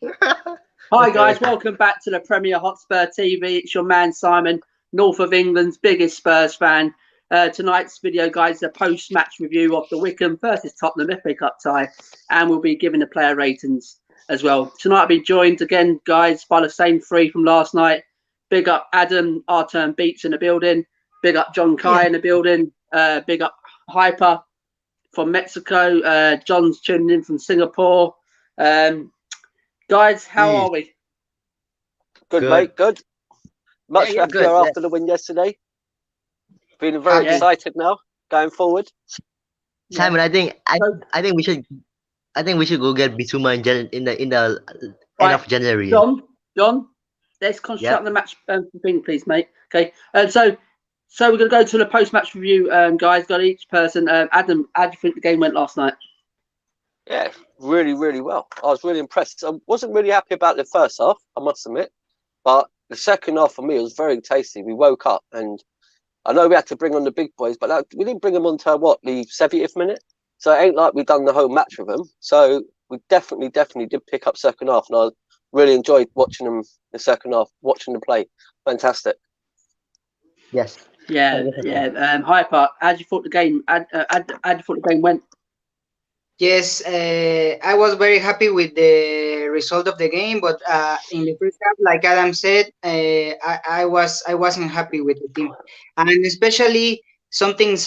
Hi guys, welcome back to the Premier Hotspur TV. It's your man Simon, North of England's biggest Spurs fan. Tonight's video, guys, is a post-match review of the Wycombe versus Tottenham FA Cup tie, and we'll be giving the player ratings as well. Tonight I'll be joined again, guys, by the same three from last night. Big up Adam, our turn Beats in the building. Big up John Kai in the building. Big up Hyper from Mexico. John's tuning in from Singapore. Guys, how are we? Good, mate. Good. Much happier after the win yesterday. Feeling very excited now going forward. Simon, I think we should go get Bissouma in the end of January. John, let's concentrate on the match thing, please, mate. Okay. So we're gonna go to the post-match review, guys. Got each person. Adam, how do you think the game went last night? Yeah, really, really well. I was really impressed. I wasn't really happy about the first half, I must admit. But the second half for me was very tasty. We woke up, and I know we had to bring on the big boys, but we didn't bring them on to the 70th minute. So it ain't like we've done the whole match with them. So we definitely did pick up second half, and I really enjoyed watching them the second half, watching them play. Fantastic. Yes. Yeah. Hyper, how do you thought the game? How do you thought the game went? Yes, I was very happy with the result of the game, but in the first half, like Adam said, I wasn't happy with the team, and especially something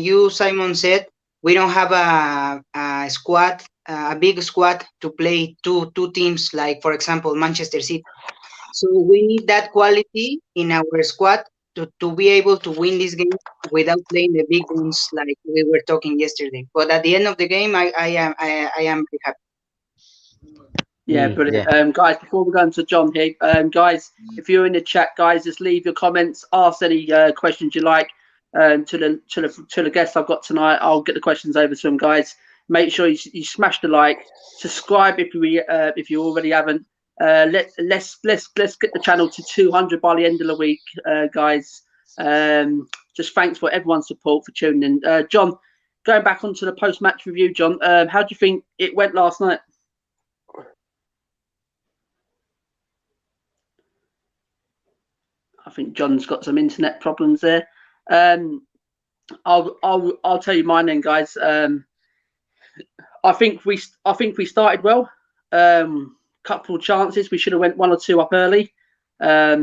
you, Simon, said. We don't have a squad, a big squad to play two teams, like for example Manchester City. So we need that quality in our squad to be able to win this game without playing the big ones like we were talking yesterday. But at the end of the game, I am very happy. Yeah, brilliant. Guys, before we go into John here, guys, if you're in the chat, guys, just leave your comments, ask any questions you like to the guests I've got tonight. I'll get the questions over to them, guys. Make sure you smash the like, subscribe if you already haven't. Let's get the channel to 200 by the end of the week, guys. Just thanks for everyone's support for tuning in. John, going back onto the post-match review, John, how do you think it went last night? I think John's got some internet problems there. I'll tell you mine then, guys. I think we started well. Couple of chances. We should have went 1 or 2 up early, but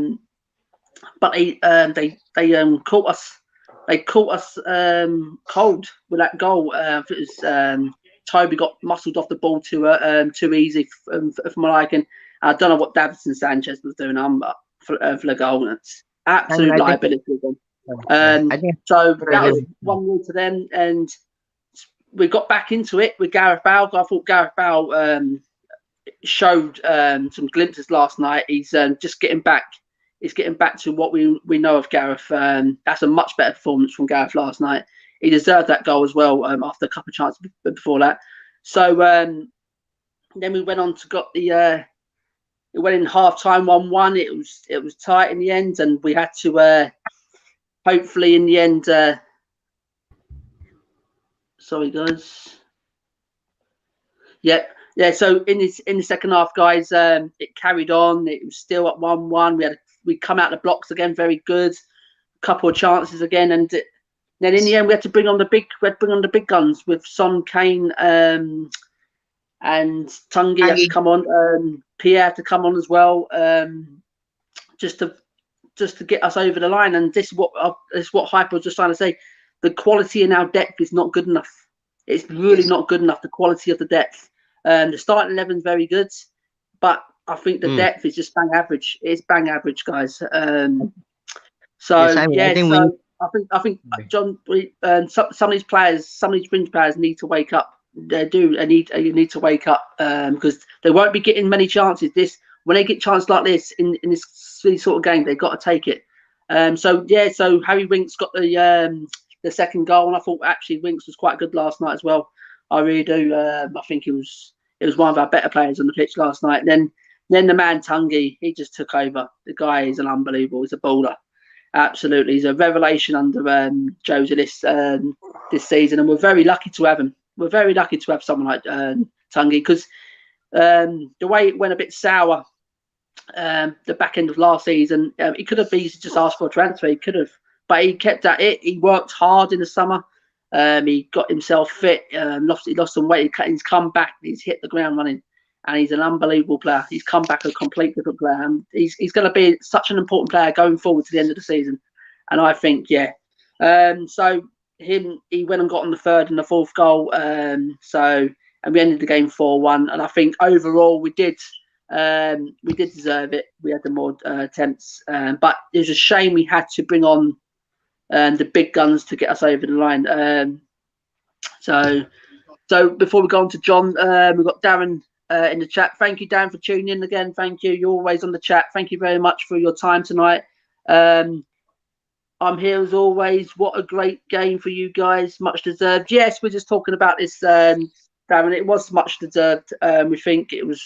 they caught us. They caught us cold with that goal. It was Toby got muscled off the ball too easy for my liking. I don't know what Davinson Sanchez was doing. For the goal. It's absolute liability. So that was 1-0 to them, and we got back into it with Gareth Bale. I thought Gareth Bale showed some glimpses last night. He's just getting back. He's getting back to what we know of Gareth. That's a much better performance from Gareth last night. He deserved that goal as well after a couple of chances before that. So then we went on to got the. It went in half time 1-1. It was tight in the end, and we had to hopefully in the end. Sorry, guys. Yeah. So in the second half, guys, it carried on. It was still at 1-1. We come out the blocks again, very good. A couple of chances again, and then in the end, we had to bring on the big guns with Son, Kane, and Tungi had to come on. Pierre had to come on as well, just to get us over the line. And this is what Hyper was just trying to say. The quality in our depth is not good enough. It's really not good enough. The quality of the depth. The starting 11 is very good, but I think the depth is just bang average. It's bang average, guys. I think John, some of these players, some of these fringe players need to wake up. They do. They need to wake up because they won't be getting many chances. When they get chances like this in this sort of game, they've got to take it. So Harry Winks got the second goal, and I thought actually Winks was quite good last night as well. I really do. I think it was one of our better players on the pitch last night. Then the man Tungi, he just took over. The guy is an unbelievable. He's a baller. Absolutely, he's a revelation under Jose this season, and we're very lucky to have him. We're very lucky to have someone like Tungi because the way it went a bit sour, the back end of last season, he could have easily just asked for a transfer. He could have, but he kept at it. He worked hard in the summer. He got himself fit. He lost some weight. He's come back. He's hit the ground running, and he's an unbelievable player. He's come back a complete different player. And he's going to be such an important player going forward to the end of the season. And I think, yeah. So he went and got on the third and the fourth goal. And we ended the game 4-1. And I think overall we did deserve it. We had the more attempts, but it was a shame we had to bring on the big guns to get us over the line. So before we go on to John, we've got Darren in the chat. Thank you, Darren, for tuning in again. Thank you. You're always on the chat. Thank you very much for your time tonight. I'm here as always. What a great game for you guys. Much deserved. Yes, we're just talking about this, Darren. It was much deserved. We think it was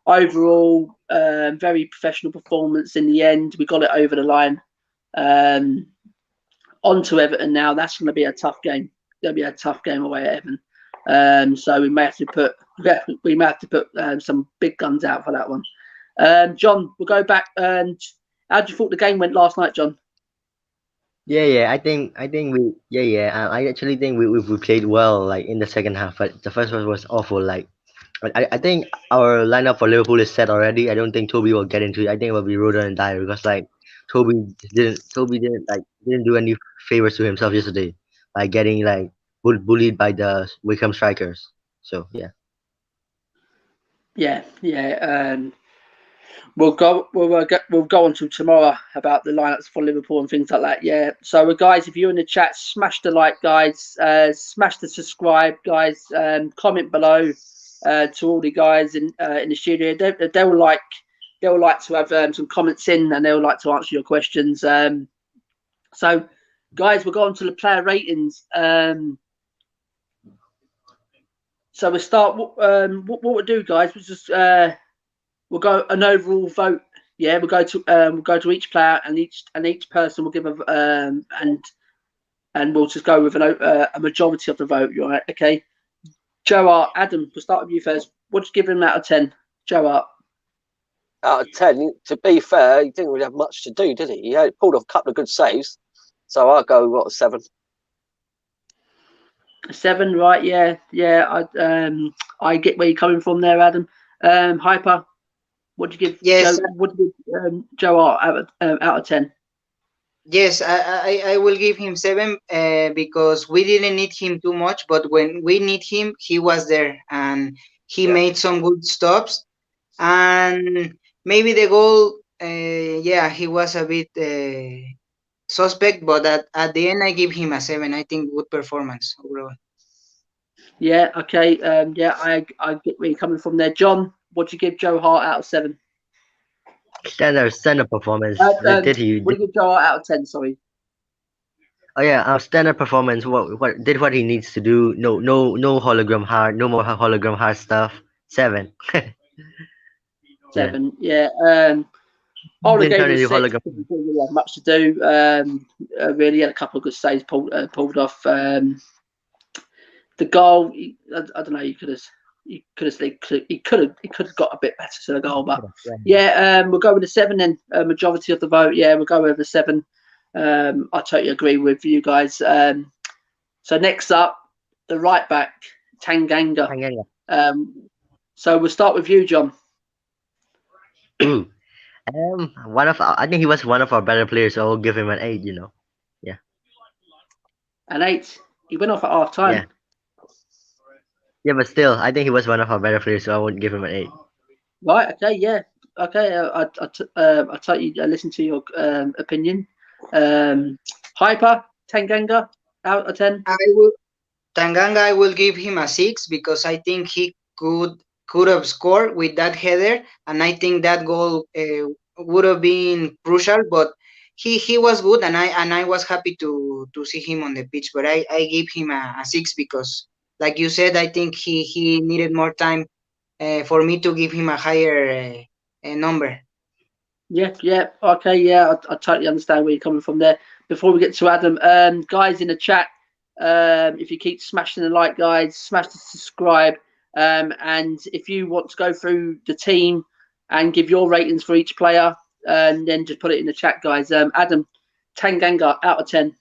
overall very professional performance in the end. We got it over the line. On to Everton now. That's going to be a tough game. Going to be a tough game away at Everton. So we may have to put some big guns out for that one. John, we'll go back. And how do you thought the game went last night, John? I think we I actually think we played well like in the second half, but the first one was awful. Like I think our lineup for Liverpool is set already. I don't think Toby will get into it. I think it will be Roden and Dyer because like Toby didn't do any favors to himself yesterday by getting like bullied by the Wycombe strikers. So yeah. We'll go on to tomorrow about the lineups for Liverpool and things like that. Yeah. So guys, if you're in the chat, smash the like, guys. Smash the subscribe, guys. Comment below to all the guys in the studio. They will like to have some comments in, and they'll like to answer your questions. So guys, we'll go on to the player ratings. So we'll start. What we'll do, guys, was just we'll go an overall vote. Yeah, we'll go to each player, and each person will give a and we'll just go with a majority of the vote. You're right, okay? Joe, Adam, we'll start with you first. What do you give him out of 10? Joe, out of 10, to be fair, he didn't really have much to do, did he? He pulled off a couple of good saves, so I'll go a 7. A 7, right? Yeah. I get where you're coming from there, Adam. Hyper, what do you give? Yes. Joe, what do you give Joe out of 10? Yes, I will give him 7 because we didn't need him too much, but when we need him, he was there and he made some good stops. And maybe the goal, he was a bit suspect, but at the end, I give him a 7. I think good performance overall. Yeah, okay. I get where you're coming from there. John, what do you give Joe Hart out of 7? Standard performance. What do you give Joe Hart out of 10? Sorry. Oh yeah, our standard performance. What did what he needs to do. No hologram hard. No more hologram hard stuff. 7. 7. Yeah. All the game was 6. Didn't really have much to do. Really had a couple of good saves pulled off. The goal, I don't know. He could have got a bit better to the goal, but we'll go with the 7 then. Majority of the vote, we'll go with the 7. I totally agree with you guys. So next up, the right back, Tanganga. So we'll start with you, John. I think he was one of our better players, so I'll give him an 8. Yeah. An 8. He went off at half time. Yeah, but still, I think he was one of our better players, so I would give him an 8. Right. Okay. Yeah. Okay. I totally listen to your opinion. Hyper Tanganga out of 10. I will give him a 6 because I think he could have scored with that header, and I think that goal would have been crucial. But he was good, and I was happy to see him on the pitch. But I give him a 6 because, like you said, I think he needed more time for me to give him a higher number. Yeah. Okay. Yeah, I totally understand where you're coming from there. Before we get to Adam, guys in the chat, if you keep smashing the like, guys, smash the subscribe. And if you want to go through the team and give your ratings for each player, and then just put it in the chat, guys. Adam, Tanganga out of 10.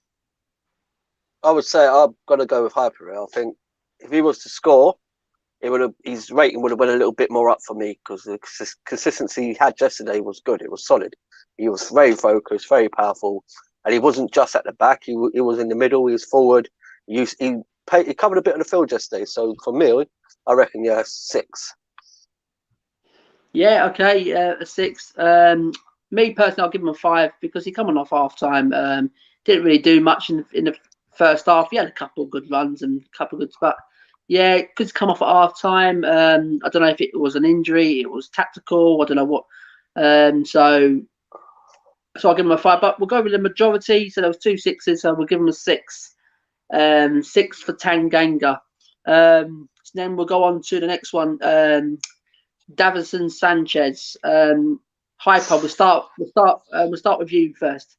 I would say I've got to go with Hyper. I think if he was to score, his rating would have went a little bit more up for me because the consistency he had yesterday was good. It was solid. He was very focused, very powerful, and he wasn't just at the back. He was in the middle. He was forward. He covered a bit of the field yesterday. So for me, I reckon 6. Yeah, okay, a 6. Me personally, I'll give him a 5 because he coming off half time. Didn't really do much in the first half. He had a couple of good runs and a couple of good, but yeah, because come off at half time. I don't know if it was an injury, it was tactical. I don't know what. So I'll give him a 5. But we'll go with the majority. So there was 2 6s. So we'll give him a 6. 6 for Tanganga. So then we'll go on to the next one. Davison Sanchez. Hyper. We'll start with you first.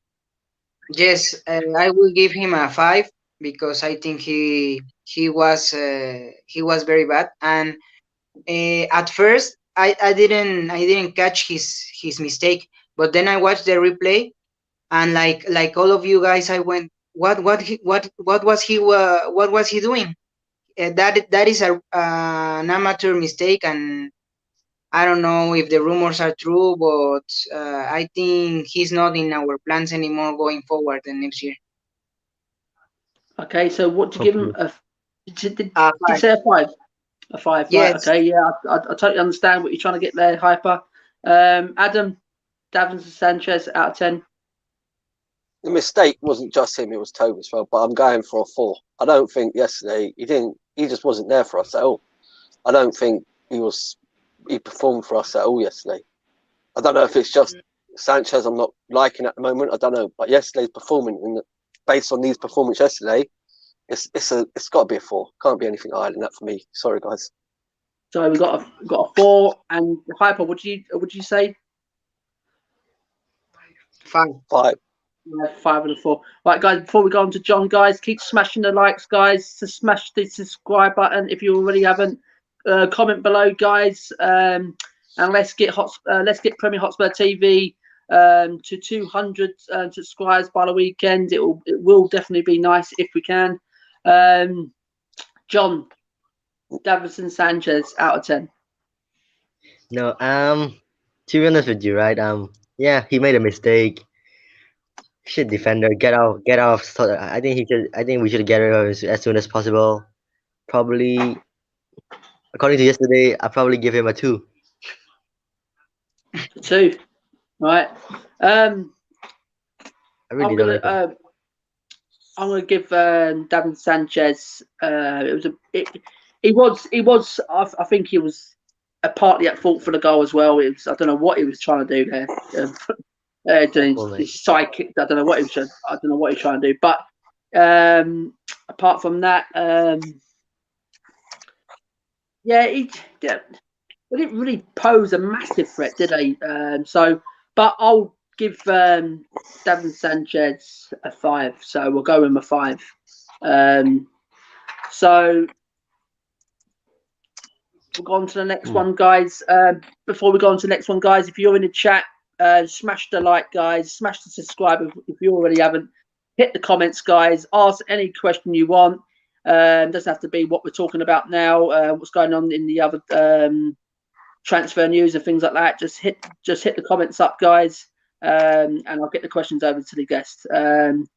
Yes, I will give him a 5 because I think he was very bad. And at first, I didn't catch his mistake, but then I watched the replay, and like all of you guys, I went, what was he doing? That is an amateur mistake, and I don't know if the rumors are true, but I think he's not in our plans anymore going forward the next year. Okay, so what do you give him? Did you say a 5? A 5, yes. Right? Okay, yeah, I totally understand what you're trying to get there, Hyper. Adam, Davison Sanchez out of 10. The mistake wasn't just him; it was Toby as well. But I'm going for a 4. I don't think yesterday he just wasn't there for us at all. I don't think he performed for us at all yesterday. I don't know if it's just Sanchez I'm not liking at the moment. I don't know, but yesterday's performance, based on these performances yesterday, it's got to be a 4. Can't be anything higher than that for me. Sorry, guys. So we got a 4. And Hyper, what do you say? 5. 5. 5 and a 4. Right, guys. Before we go on to John, guys, keep smashing the likes, guys. To smash the subscribe button if you already haven't. Comment below, guys. And let's get Premier Hotspur TV to 200 subscribers by the weekend. It will definitely be nice if we can. John, Davison Sanchez out of 10. No, to be honest with you, right? Yeah, he made a mistake. Shit, defender, get off. So I think we should get rid of him as soon as possible. Probably, according to yesterday, I probably give him a 2. 2, right? I really don't like him. I'm gonna give Davin Sanchez. He was. I think he was partly at fault for the goal as well. I don't know what he was trying to do there. Doing his psychic. I don't know what he was trying to do. But apart from that, yeah, he didn't really pose a massive threat, did he? But I'll give Davin Sanchez a 5. So we'll go with a 5. So we'll go on to the next one, guys. Before we go on to the next one, guys, if you're in the chat, smash the like, guys. Smash the subscribe if you already haven't. Hit the comments, guys. Ask any question you want. Doesn't have to be what we're talking about now. What's going on in the other transfer news and things like that. Just hit the comments up, guys, and I'll get the questions over to the guest. And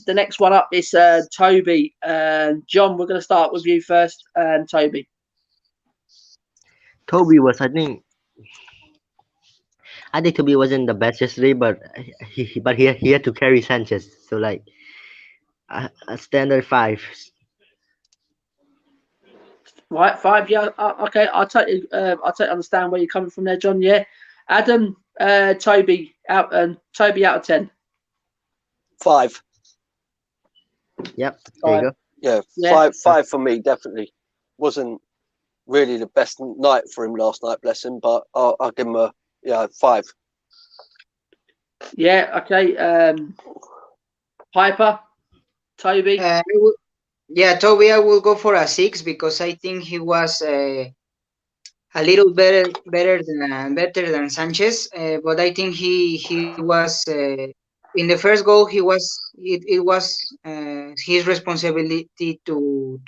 the next one up is Toby. John, we're going to start with you first. Toby. Toby was, I think Toby wasn't the best yesterday, but he had to carry Sanchez. So like a standard 5. Right, 5. Yeah, okay. I totally understand where you're coming from there, John. Yeah, Adam, Toby out of 10. 5. Yep. There you go. Yeah, 5 for me. Definitely wasn't really the best night for him last night, bless him. But I'll give him a 5. Yeah. Okay. Hyper, Toby. Yeah, Toby, I will go for a 6 because I think he was a little better than Sanchez. But I think he was in the first goal. It was his responsibility to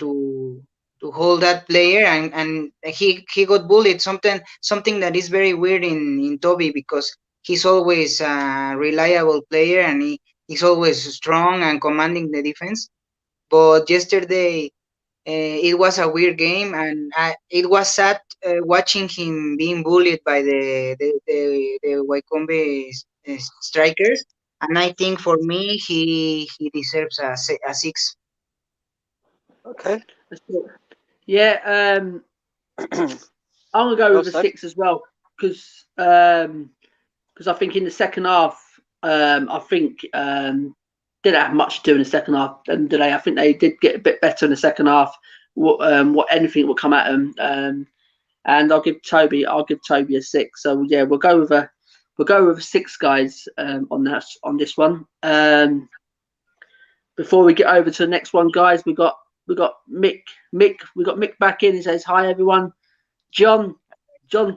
hold that player, and he got bullied. Something that is very weird in Toby, because he's always a reliable player, and he's always strong and commanding the defense. But yesterday it was a weird game, and it was sad watching him being bullied by the Wycombe strikers. And I think for me, he deserves a 6. Okay. Yeah, I'm gonna go Well with a said. 6 as well because I think in the second half, I think didn't have much to do in the second half, did they? I think they did get a bit better in the second half. What anything will come at them, and I'll give Toby a 6. So yeah, we'll go with a 6, guys, on this one. Before we get over to the next one, guys, we got Mick back in. He says hi everyone. John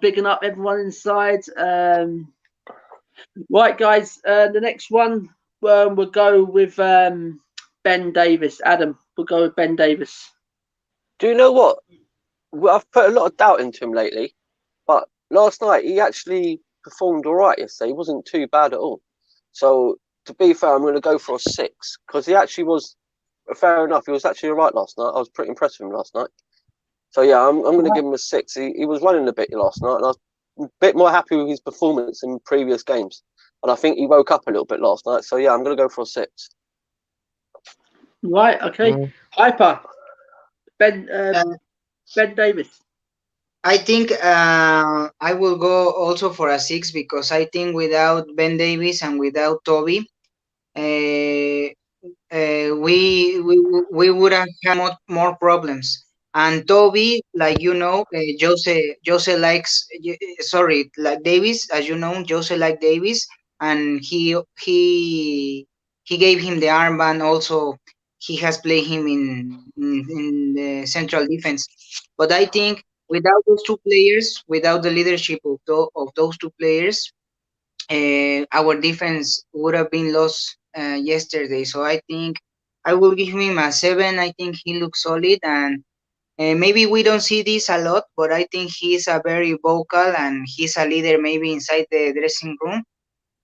bigging up everyone inside. Right, guys. The next one, we'll go with Ben Davis. Adam, we'll go with Ben Davis. Do you know what? Well, I've put a lot of doubt into him lately, but last night he actually performed all right yesterday. He wasn't too bad at all. So to be fair, I'm going to go for a 6 because he actually was fair enough. He was actually all right last night. I was pretty impressed with him last night. So yeah, I'm going to give him a 6. He was running a bit last night, and I was a bit more happy with his performance in previous games. And I think he woke up a little bit last night. So yeah, I'm going to go for a 6. Right. Okay. Mm, Hyper. Ben Uh, Ben Davis. I think I will go also for a 6, because I think without Ben Davis and without Toby, uh, we would have had more problems. And Toby, like Jose likes, sorry, like Davis, as you know, Jose like Davis, and he gave him the armband. Also, he has played him in the central defense. But I think without those two players, without the leadership of those two players, our defense would have been lost yesterday. So I think I will give him a 7. I think he looks solid, and maybe we don't see this a lot, but I think he's a very vocal and he's a leader maybe inside the dressing room.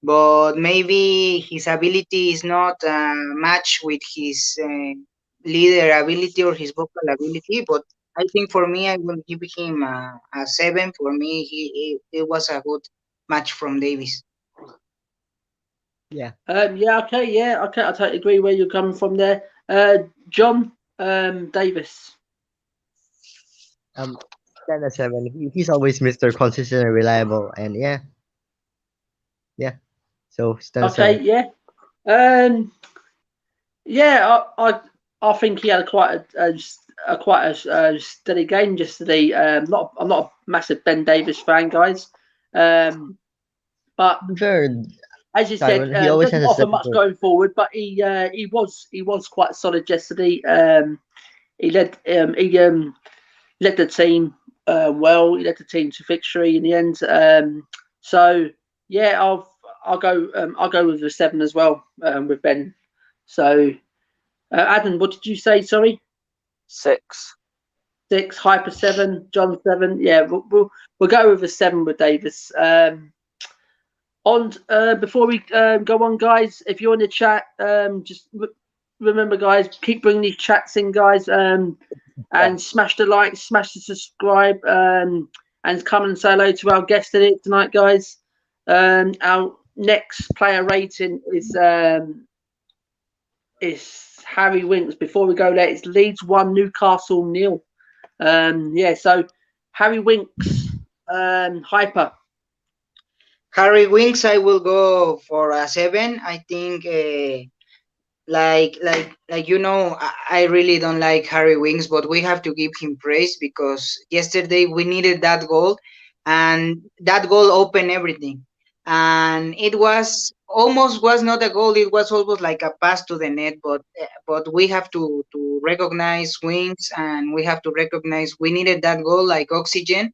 But maybe his ability is not matched with his leader ability or his vocal ability. But I think for me, I will give him a 7. For me, it was a good match from Davis. yeah. Yeah. Okay. Yeah. Okay. I totally agree where you're coming from there. John Davis. Um, 10/7. He's always Mr. Consistent and reliable, and yeah, yeah. So it's 10/7. Okay. Yeah. Um. Yeah. I think he had quite a steady game yesterday. I'm not a massive Ben Davis fan, guys. Um. But To be fair, as you said, Tyrone, he always doesn't has a offer 7 much for. going forward. But he was quite solid yesterday. He led the team well. He led the team to victory in the end. So yeah, I'll go with the 7 as well with Ben. So Adam, what did you say? Sorry, 6. 6, Hyper 7, John 7. Yeah, we'll go with the 7 with Davis. On before we go on, guys, if you're in the chat, just remember, guys, keep bringing these chats in, guys, and smash the like, smash the subscribe, and come and say hello to our guest in it tonight, guys. Our next player rating is Harry Winks. Before we go there, it's Leeds 1, Newcastle 0. Yeah, so Harry Winks, Hyper. Harry Winks, I will go for a 7. I think, I really don't like Harry Winks, but we have to give him praise because yesterday we needed that goal, and that goal opened everything. And it was almost was not a goal. It was almost like a pass to the net. But we have to recognize Wings, and we have to recognize we needed that goal like oxygen.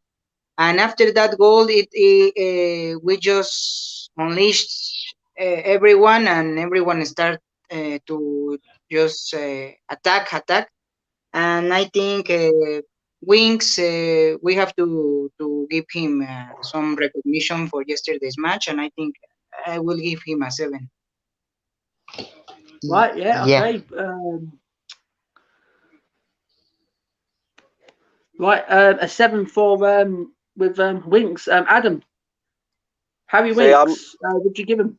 And after that goal, we just unleashed everyone, and everyone start to just attack. And I think Wings, we have to give him some recognition for yesterday's match, and I think I will give him a 7. Right, yeah, Yeah. okay. Right, a 7 for with Winks. Adam, Harry See, Winks, would you give him?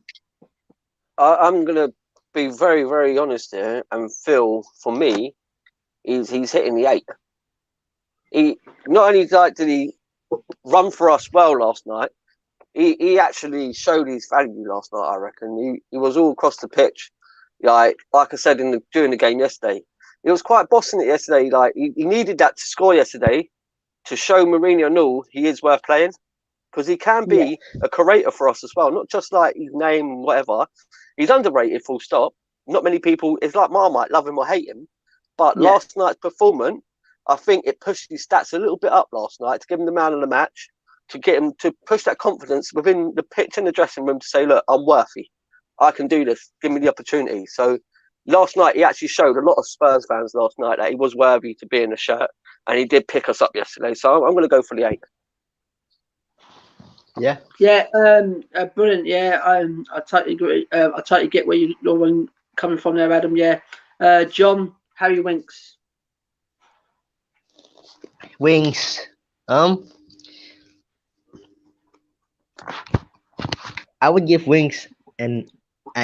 I'm gonna be very, very honest here, and Phil, for me, he's hitting the 8. He not only did he run for us well last night, he actually showed his value last night. I reckon he was all across the pitch, like I said during the game yesterday. He was quite bossing it yesterday. Like he needed that to score yesterday to show Mourinho and all he is worth playing, because he can be a creator for us as well, not just like his name, whatever. He's underrated, full stop. Not many people, it's like Marmite, love him or hate him. But Yeah. last night's performance, I think it pushed his stats a little bit up last night to give him the man of the match, to get him to push that confidence within the pitch and the dressing room to say, look, I'm worthy. I can do this. Give me the opportunity. So last night, he actually showed a lot of Spurs fans last night that he was worthy to be in the shirt, and he did pick us up yesterday. So I'm going to go for the 8. Yeah. Yeah, brilliant. Yeah, I totally agree. I totally get where you're coming from there, Adam. Yeah, John, Harry Winks. Wings. I would give Wings an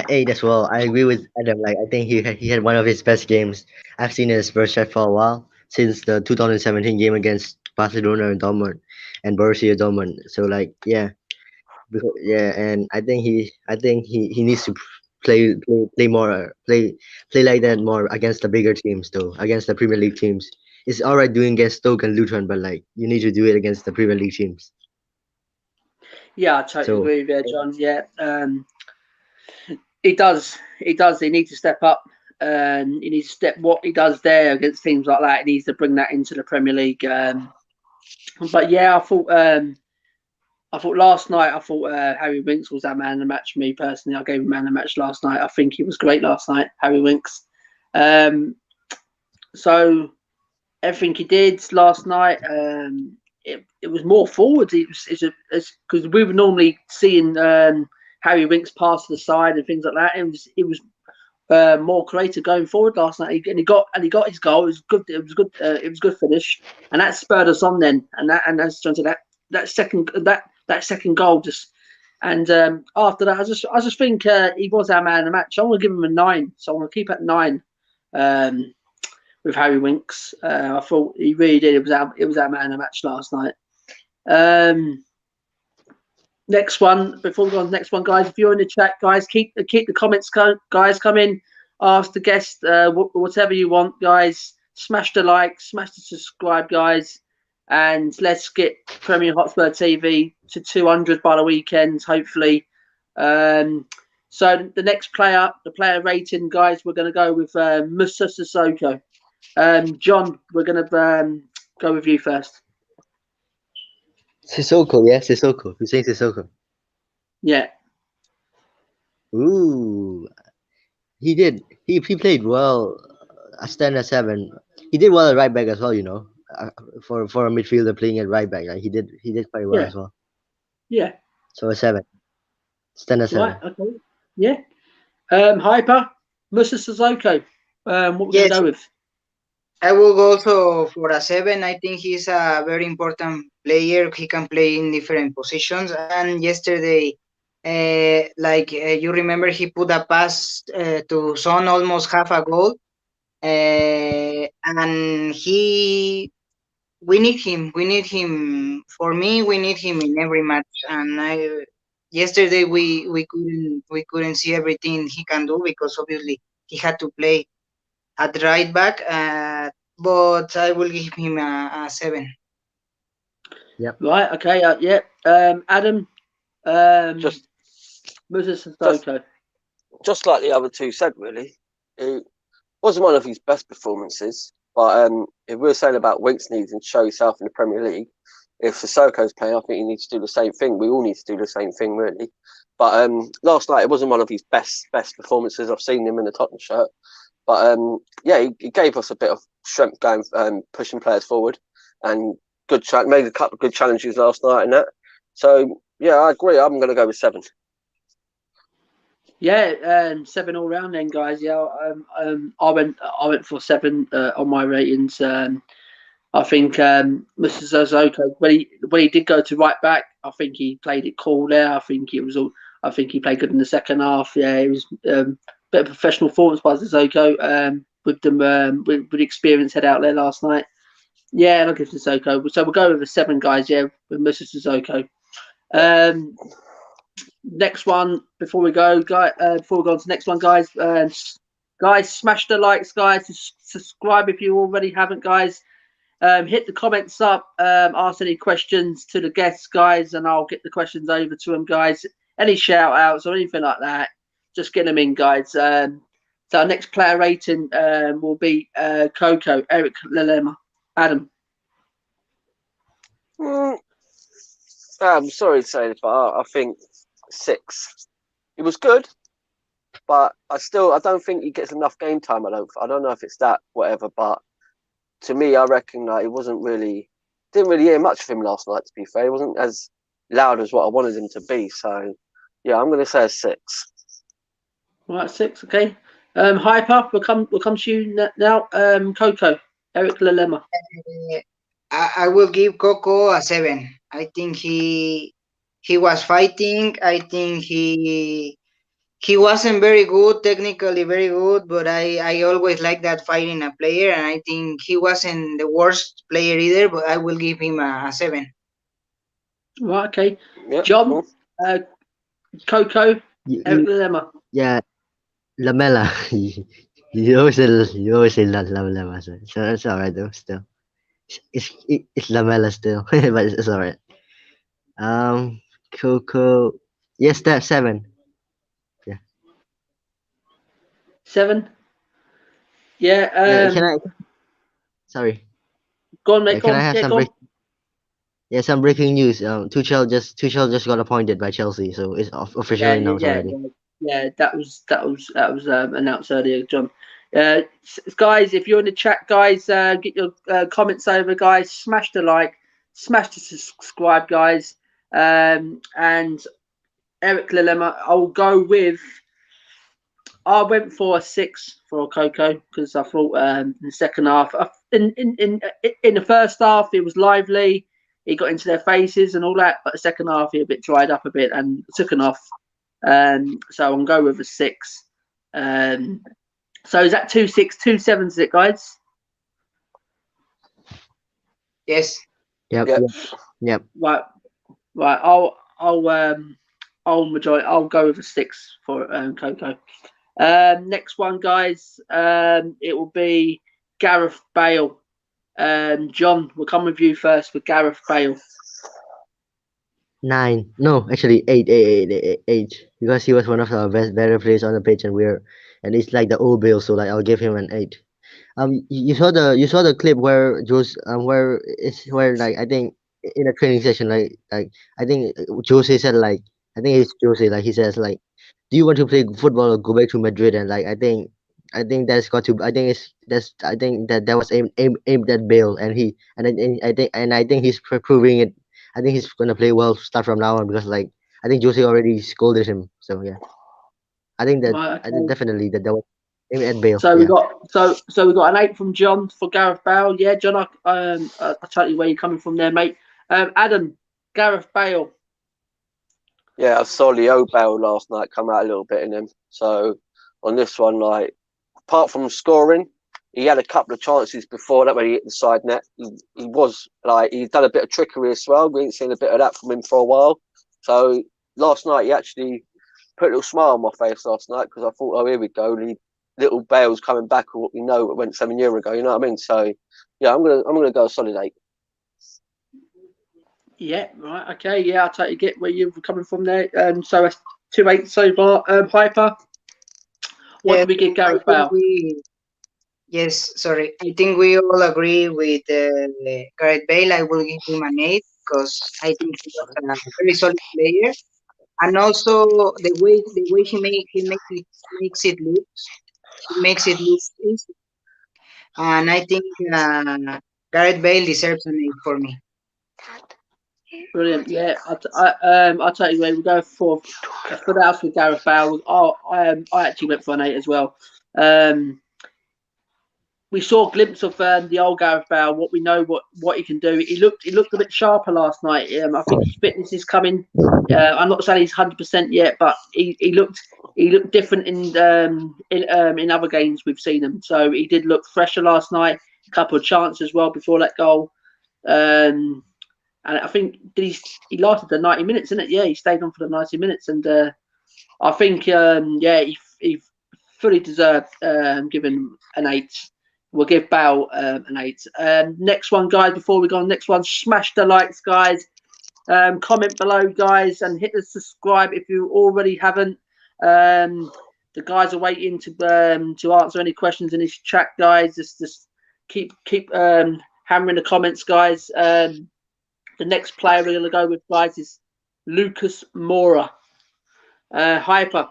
8 as well. I agree with Adam. Like I think he had one of his best games I've seen in his first shirt for a while, since the 2017 game against Barcelona and Dortmund and Borussia Dortmund. So like yeah, and I think he needs to play more play like that more against the bigger teams though, against the Premier League teams. It's alright doing against Stoke and Luton, but like you need to do it against the Premier League teams. Yeah, I totally So agree with you, John. Yeah, he does. He does. He needs to step up. He needs to step what he does there against teams like that. He needs to bring that into the Premier League. But yeah, I thought last night. I thought Harry Winks was that man of the match. For me personally, I gave him man of the match last night. I think he was great last night, Harry Winks. So everything he did last night, it was more forward. It's because we were normally seeing Harry Winks pass to the side and things like that. It was more creative going forward last night, and he got his goal. It was good. It was good. It was good finish, and that spurred us on then. And that's that second goal just. And after that, I just think he was our man of the match. I'm gonna give him a 9, so I'm gonna keep at 9. With Harry Winks, I thought he really did. It was our man of the match last night. Next one, before we go on to the next one, guys, if you're in the chat, guys, keep the comments, guys, come in, ask the guest whatever you want, guys. Smash the like, smash the subscribe, guys, and let's get Premier Hotspur TV to 200 by the weekend, hopefully. So the next player, the player rating, guys, we're going to go with Musa Sissoko. John, we're going to go with you first. Sissoko, yeah, Sissoko. You're saying Sissoko. Yeah. Ooh, he did. He played well. A stand at 7. He did well at right back as well. For a midfielder playing at right back, like, he did quite well Yeah. as well. Yeah. So a 7. Stand at 7. Right. Okay. Yeah. Hyper, Musa Sissoko. What we're going to go with? I will go also for a 7. I think he's a very important player. He can play in different positions. And yesterday, you remember, he put a pass to Son, almost half a goal. And we need him. We need him. For me, we need him in every match. And yesterday we couldn't see everything he can do, because obviously he had to play at right back, but I will give him a 7. Yep. Right. Okay. Yeah. Adam. Just Musa Sissoko. Just like the other two said, really, it wasn't one of his best performances. But if we're saying about Winks needing to show himself in the Premier League, if Sissoko's playing, I think he needs to do the same thing. We all need to do the same thing, really. But last night, it wasn't one of his best performances. I've seen him in the Tottenham shirt. But yeah, he gave us a bit of strength going, pushing players forward, and made a couple of good challenges last night and that. So yeah, I agree. I'm going to go with 7. Yeah, 7 all round then, guys. Yeah, I went for 7 on my ratings. I think Mr. Sissoko, when he did go to right back, I think he played it cool there. I think he played good in the second half. Yeah, it was a bit of professional performance by Sissoko with them with experience head out there last night. Yeah, I'll give Sissoko. So we'll go with a 7, guys. Yeah, with Mr. Sissoko. Next one before we go on to the next one, guys. Guys, smash the likes, guys. Subscribe if you already haven't, guys. Hit the comments up. Ask any questions to the guests, guys, and I'll get the questions over to them, guys. Any shout outs or anything like that, just get them in, guys. So our next player rating will be Coco, Eric Lalema. Adam. I'm sorry to say this, but I think 6. It was good, but I don't think he gets enough game time. I don't know if it's that whatever, but to me, I reckon that didn't really hear much of him last night. To be fair, he wasn't as loud as what I wanted him to be. So yeah, I'm going to say a 6. All right, 6. Okay. Hyper. We'll come to you now. Coco, Eric Lalema. I will give Coco a 7. I think he was fighting. I think he wasn't very good, technically very good, but I always like that fighting a player, and I think he wasn't the worst player either, but I will give him a 7. Right, okay. Yep, John, cool. Coco, Eric Lalema. Yeah, Lamela. You always say Lamela, so it's alright though. Still, it's Lamela still, but it's alright. Coco. Yes, that 7. 7. Yeah. Yeah, can I? Sorry. Go on, mate. Yeah, Go can I on. have Yeah, some go on. some breaking news? Tuchel just got appointed by Chelsea, so it's officially announced already. Yeah, that was announced earlier, John. Guys, if you're in the chat, guys, get your comments over, guys. Smash the like, smash the subscribe, guys. And Eric Lalema, I went for a 6 for Coco because I thought in the second half, in the first half, it was lively. He got into their faces and all that, but the second half, he a bit dried up a bit and took an off. So I'm going to go with a 6. So is that 2 6, 2 7, is it, guys? Yes. Yep. Right. I'll go with a 6 for Coco. Next one, guys. It will be Gareth Bale. John, we'll come with you first with Gareth Bale. 9. No, actually 8. Because he was one of our better players on the pitch, and it's like the old Bale, so like I'll give him an 8. You saw the clip where where like I think in a training session like I think Jose said like I think it's Jose like he says like, do you want to play football or go back to Madrid? And like I think that's got to I think that was aimed at Bale, and I think he's proving it. I think he's gonna play well start from now on, because like I think Jose already scolded him. So yeah, I think that Right, okay. I think definitely that was aimed at Bale. So yeah. we got an 8 from John for Gareth Bale. Yeah, John, I totally where you're coming from there, mate. Adam, Gareth Bale. Yeah, I saw Leo Bale last night come out a little bit in him. So on this one, like apart from scoring, he had a couple of chances before that when he hit the side net. He was like he's done a bit of trickery as well. We ain't seen a bit of that from him for a while. So last night he actually put a little smile on my face last night, because I thought, oh, here we go, little Bale's coming back, or what we know it went 7 years ago. You know what I mean? So yeah, I'm gonna go a solid 8. Yeah, right, okay, yeah, I totally get where you're coming from there. So 2-8 so far. Hyper. What Yes, do we give I Gareth think Bale? yes, sorry. I think we all agree with Gareth Bale. I will give him an 8 because I think he was a very solid player, and also the way he makes it look easy. And I think Gareth Bale deserves an 8 for me. Brilliant. Yeah, I totally agree. We go for the house with Gareth Bale. I actually went for an 8 as well. We saw a glimpse of the old Gareth Bale. What we know, what he can do. He looked a bit sharper last night. I think his fitness is coming. I'm not saying he's 100% yet, but he looked different in other games we've seen him. So he did look fresher last night. A couple of chances as well before that goal. Um, and I think he lasted the 90 minutes, isn't it? Yeah, he stayed on for the 90 minutes, and I think he fully deserved given an 8. We'll give Bale an 8. Next one, guys. Before we go on, next one, smash the likes, guys. Comment below, guys, and hit the subscribe if you already haven't. The guys are waiting to answer any questions in this chat, guys. Just keep hammering the comments, guys. The next player we're going to go with, guys, is Lucas Moura. Hyper.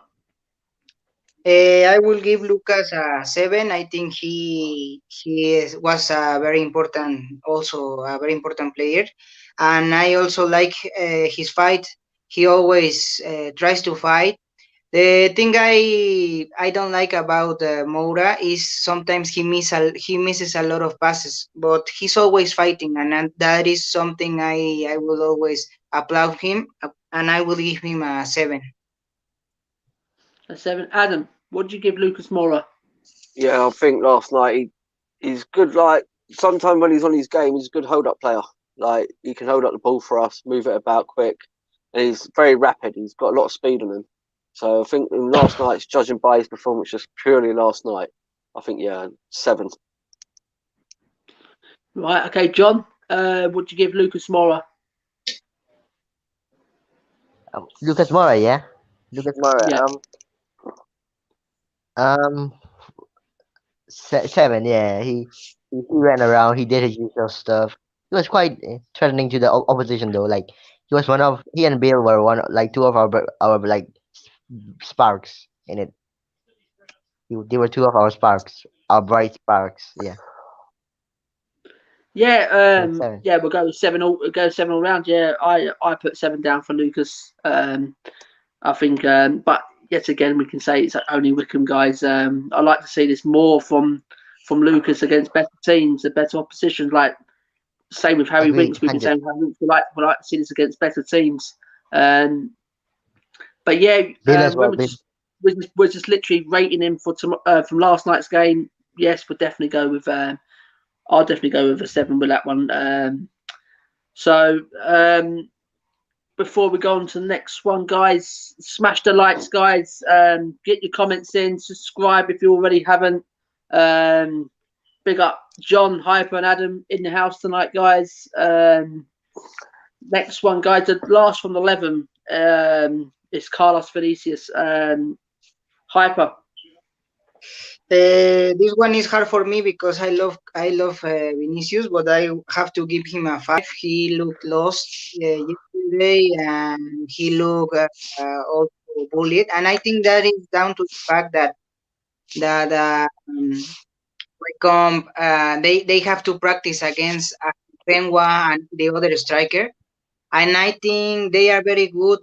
I will give Lucas a 7. I think was a very important player, and I also like his fight. He always tries to fight. The thing I don't like about Moura is sometimes he misses a lot of passes, but he's always fighting, and that is something I will always applaud him, and I will give him a 7. A 7. Adam, what did you give Lucas Moura? Yeah, I think last night he's good. Like sometimes when he's on his game, he's a good hold up player. Like he can hold up the ball for us, move it about quick, and he's very rapid. He's got a lot of speed on him. So I think in last night's, judging by his performance just purely last night, I think 7. Right, okay, John. What did you give Lucas Moura? Lucas Moura, yeah. Lucas Moura. Yeah. Um, 7. Yeah, he ran around. He did his usual stuff. He was quite threatening to the opposition though. Like he and Bill were two of our like sparks in it. They were two of our sparks, our bright sparks. Yeah. Yeah, 7. yeah, we'll go with 7 all. We'll go 7 all round. Yeah, I put 7 down for Lucas. I think, but yet again, we can say it's only Wycombe guys. I like to see this more from Lucas against better teams, and better oppositions. Like same with Harry Agreed. Winks. We've been 100. saying Harry Winks. We like to see this against better teams. But yeah, Bill as when well. Bill. we're just literally rating him from last night's game. Yes, we'll definitely go with. I'll definitely go with a 7 with that one. So before we go on to the next one, guys, smash the likes, guys. Get your comments in. Subscribe if you already haven't. Big up John, Hyper, and Adam in the house tonight, guys. Next one, guys. The last from 11 is Carlos Vinicius. Hyper. This one is hard for me because I love Vinicius, but I have to give him a 5. He looked lost yesterday, and he looked also bullied, and I think that is down to the fact that Wycombe, they have to practice against Penwa and the other striker, and I think they are very good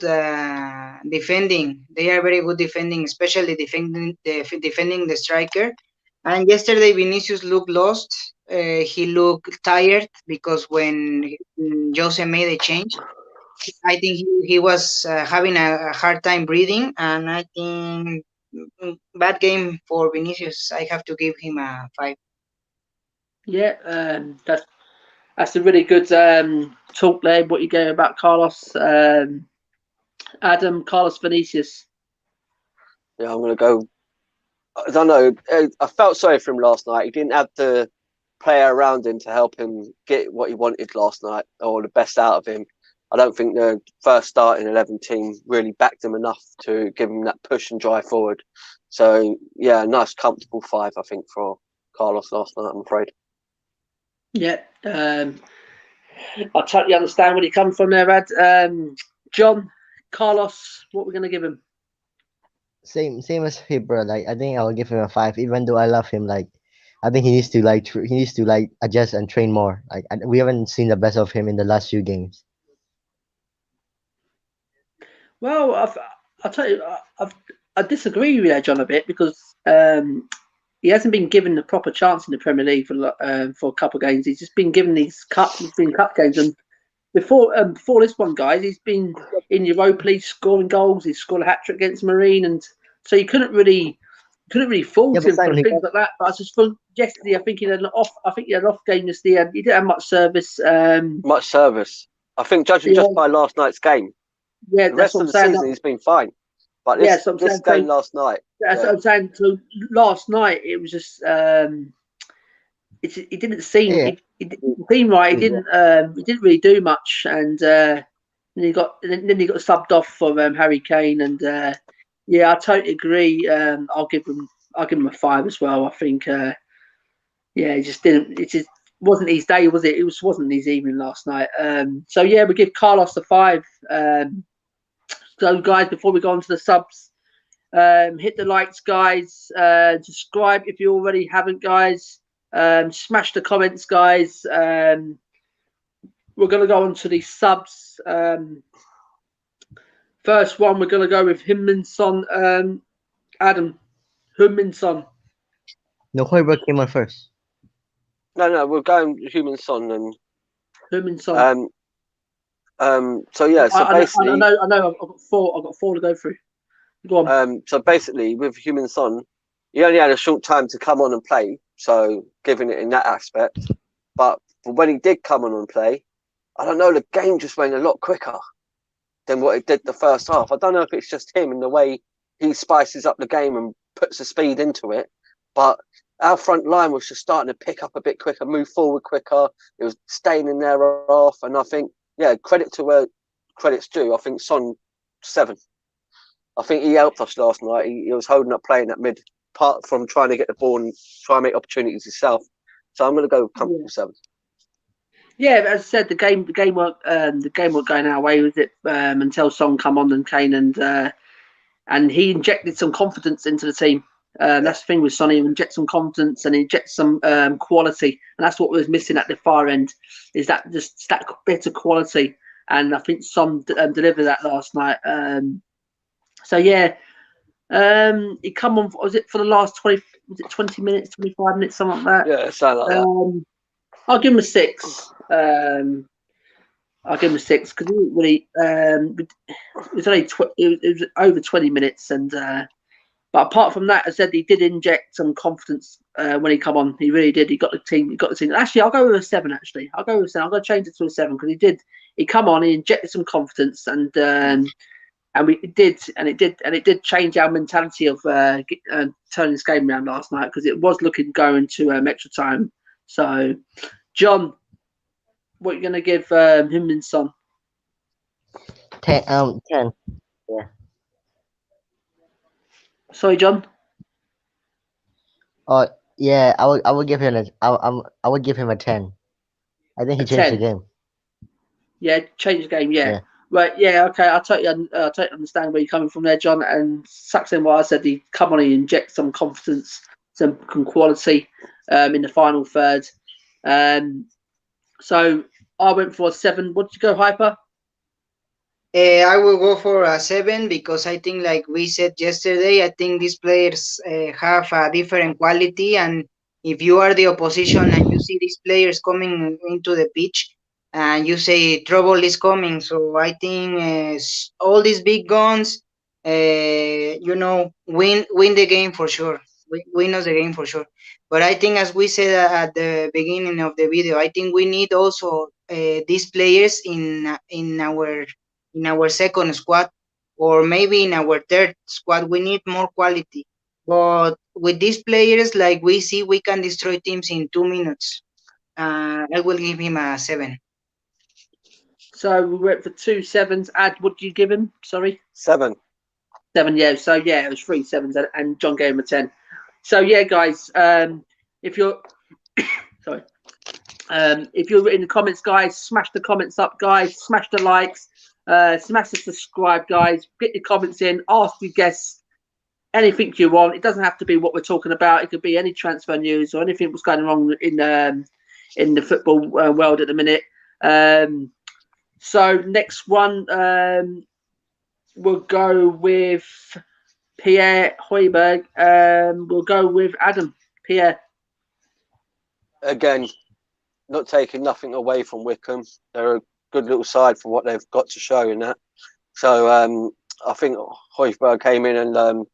defending. They are very good defending, especially defending the striker. And yesterday, Vinicius looked lost. He looked tired because when Jose made a change, I think he was having a hard time breathing. And I think bad game for Vinicius. I have to give him a 5. Yeah, that's a really good talk there. What you go about Carlos, Adam, Carlos Vinicius. Yeah, I'm gonna go. I don't know. I felt sorry for him last night. He didn't have the player around him to help him get what he wanted last night or the best out of him. I don't think the first starting 11 team really backed him enough to give him that push and drive forward. So yeah, nice comfortable 5, I think, for Carlos last night, I'm afraid. Yeah, I totally understand where he comes from there, Rad. John, Carlos, what we're going to give him? Same as him, bro. Like I think I'll give him a 5, even though I love him. Like I think he needs to adjust and train more. Like we haven't seen the best of him in the last few games. Well, I'll tell you, I disagree with you, John, a bit because he hasn't been given the proper chance in the Premier League for a couple of games. He's just been given these cup games, and before this one, guys, he's been in Europa League scoring goals. He's scored a hat trick against Marine, and so you couldn't really fault Yeah, but him for Simon, things like that. But I just thought yesterday, I think he had an off. I think he had an off game yesterday. He didn't have much service. Much service. I think judging just by last night's game, yeah, the that's rest what of I'm the saying. season he's been fine. But Yeah, this, so I'm this saying, game last night. that's what I'm saying. So last night it was just it didn't seem yeah, it didn't seem right. He didn't really do much, and then he got subbed off for Harry Kane, and yeah, I totally agree. I'll give him a 5 as well. I think yeah, it just didn't. It just wasn't his day, was it? It wasn't his evening last night. So yeah, we give Carlos a 5. So guys, before we go on to the subs, hit the likes, guys. Subscribe if you already haven't, guys. Smash the comments, guys. We're going to go on to the subs. First one, we're going to go with Heung-min Son. Adam, Heung-min Son. no, Hoiberg came on first. No, we're going Heung-min Son and Heung-min Son. So yeah, so basically, I know. I've got 4. I've got 4 to go through. Go on. So basically, with Heung-min Son, he only had a short time to come on and play, so giving it in that aspect. But when he did come on and play, I don't know, the game just went a lot quicker than what it did the first half. I don't know if it's just him in the way he spices up the game and puts the speed into it, but our front line was just starting to pick up a bit quicker, move forward quicker. It was staying in there off, and I think, yeah, credit to where credit's due. I think Son 7. I think he helped us last night. He was holding up playing that mid part from trying to get the ball and try and make opportunities himself. So I'm going to go comfortable 7. Yeah, as I said, the game weren't going our way with it until Son come on and Kane, and he injected some confidence into the team. That's the thing with Son. He injects some confidence and injects some quality, and that's what was missing at the far end. Is that just that better quality? And I think Son delivered that last night. So yeah, he come on. Was it for the last 20? Was it 20 minutes, 25 minutes, something like that? Yeah, sound like that. I'll give him a 6. I'll give him a 6 because he really. It was only it was over 20 minutes, and but apart from that, as I said, he did inject some confidence when he come on. He really did. He got the team. Actually, I'll go with a 7. Actually, I'll go with a 7. I'm going to change it to a 7 because he did. He come on. He injected some confidence, and it did change our mentality of turning this game around last night because it was looking going to extra time. So, John, what are you going to give him and Son? 10. 10. Yeah. Sorry, John. Oh yeah, I would give him I would give him a 10. I think he changed the game. Yeah, change the game. Yeah. Right. Yeah. Okay. I totally understand where you're coming from there, John. And sucks in what I said. He come on, he inject some confidence, some quality in the final third. So I went for a 7. What did you go, Hyper? I will go for a 7 because I think, like we said yesterday, I think these players have a different quality. And if you are the opposition and you see these players coming into the pitch, and you say trouble is coming, so I think all these big guns, win the game for sure. Win us the game for sure. But I think, as we said at the beginning of the video, I think we need also these players in our second squad, or maybe in our third squad. We need more quality. But with these players, like we see, we can destroy teams in 2 minutes. I will give him a 7. So we went for 2 7s. Ad, what did you give him? Sorry, 7. 7. Yeah. So yeah, it was 3 7s, and John gave him a 10. So yeah, guys. If you're sorry, if you're in the comments, guys, smash the comments up, guys. Smash the likes. Smash the subscribe, guys. Get your comments in. Ask your guests anything you want. It doesn't have to be what we're talking about. It could be any transfer news or anything that's going wrong in the football world at the minute. So next one, we'll go with Pierre Hoiberg. We'll go with Adam. Pierre. Again, not taking nothing away from Wycombe. They're a good little side for what they've got to show in that. So I think Hoiberg came in and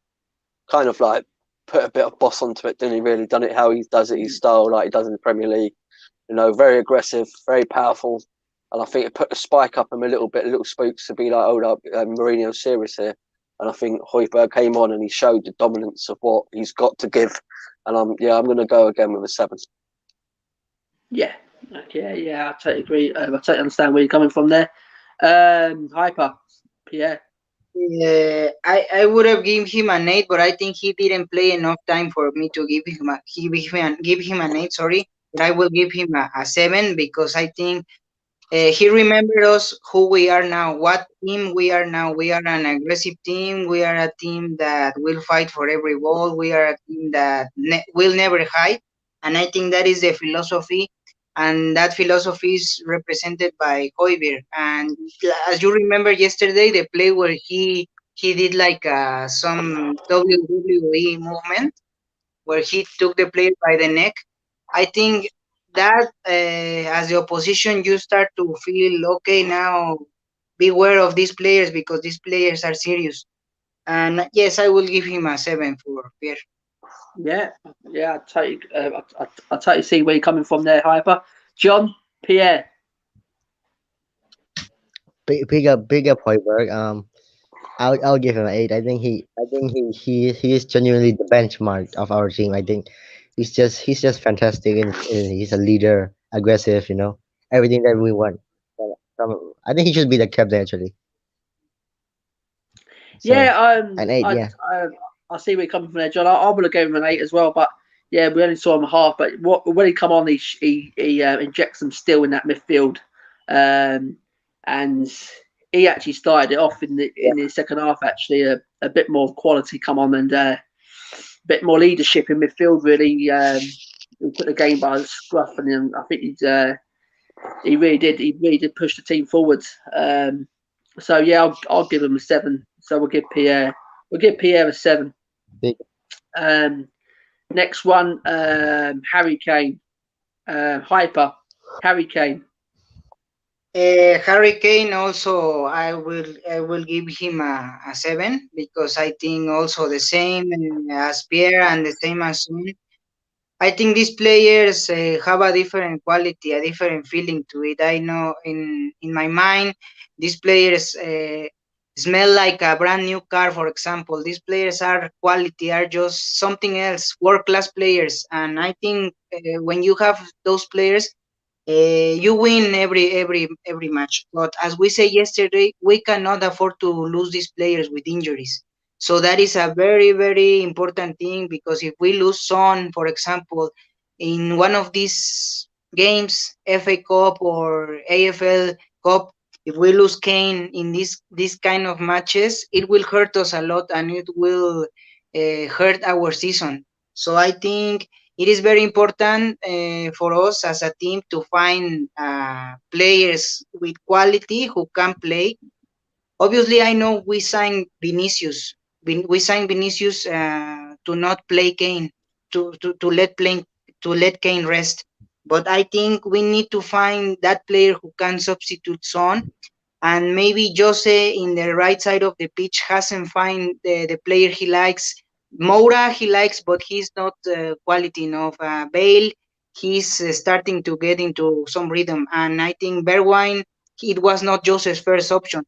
kind of like put a bit of boss onto it, didn't he? Really done it how he does it, his style, like he does in the Premier League. You know, very aggressive, very powerful. And I think it put the spike up him a little bit, little spooks to be like, oh, no, Mourinho's serious here. And I think Hoiberg came on and he showed the dominance of what he's got to give. And I'm going to go again with a 7. Yeah. Okay. Yeah, I totally agree. I totally understand where you're coming from there. Hyper. Pierre. I would have given him an 8, but I think he didn't play enough time for me to give him an 8. Sorry, but I will give him a 7 because I think he remembered us who we are now, what team we are now. We are an aggressive team. We are a team that will fight for every ball. We are a team that will never hide, and I think that is the philosophy, and that philosophy is represented by Hoiberg. And as you remember yesterday, the play where he did like some WWE movement where he took the player by the neck. I think that as the opposition, you start to feel okay now. Beware of these players because these players are serious. And yes, I will give him a 7 for Pierre. Yeah. Yeah. I totally see where you're coming from there, Hyper. John. Pierre. Big up Hoiberg. I'll give him an 8. I think he is genuinely the benchmark of our team. I think he's just fantastic and he's a leader, aggressive, everything that we want. I think he should be the captain actually. So Yeah. an 8, yeah. I see where you're coming from there, John. I would have given him an 8 as well, but yeah, we only saw him half. But when he come on, he injects some steel in that midfield, and he actually started it off in the second half. Actually, a bit more quality come on and a bit more leadership in midfield. Really, he took the game by the scruff, and I think he really did. He really did push the team forward. So yeah, I'll give him a 7. So we'll give Pierre a 7. Big. Next one, Harry Kane, Hyper, Harry Kane. Harry Kane also I will give him a 7 because I think also the same as Pierre and the same as Son. I think these players have a different quality, a different feeling to it. I know in my mind, these players smell like a brand new car. For example, these players are quality, are just something else, world class players. And I think when you have those players, you win every match. But as we said yesterday, we cannot afford to lose these players with injuries. So that is a very important thing because if we lose Son, for example, in one of these games, FA Cup or AFL Cup, if we lose Kane in this kind of matches, it will hurt us a lot and it will hurt our season. So I think it is very important for us as a team to find players with quality who can play. Obviously, I know we signed Vinicius. We signed Vinicius to not play Kane, to let Kane rest. But I think we need to find that player who can substitute Son, and maybe Jose in the right side of the pitch hasn't find the player he likes. Moura he likes, but he's not quality enough. Bale, he's starting to get into some rhythm, and I think Bergwijn, it was not Jose's first option.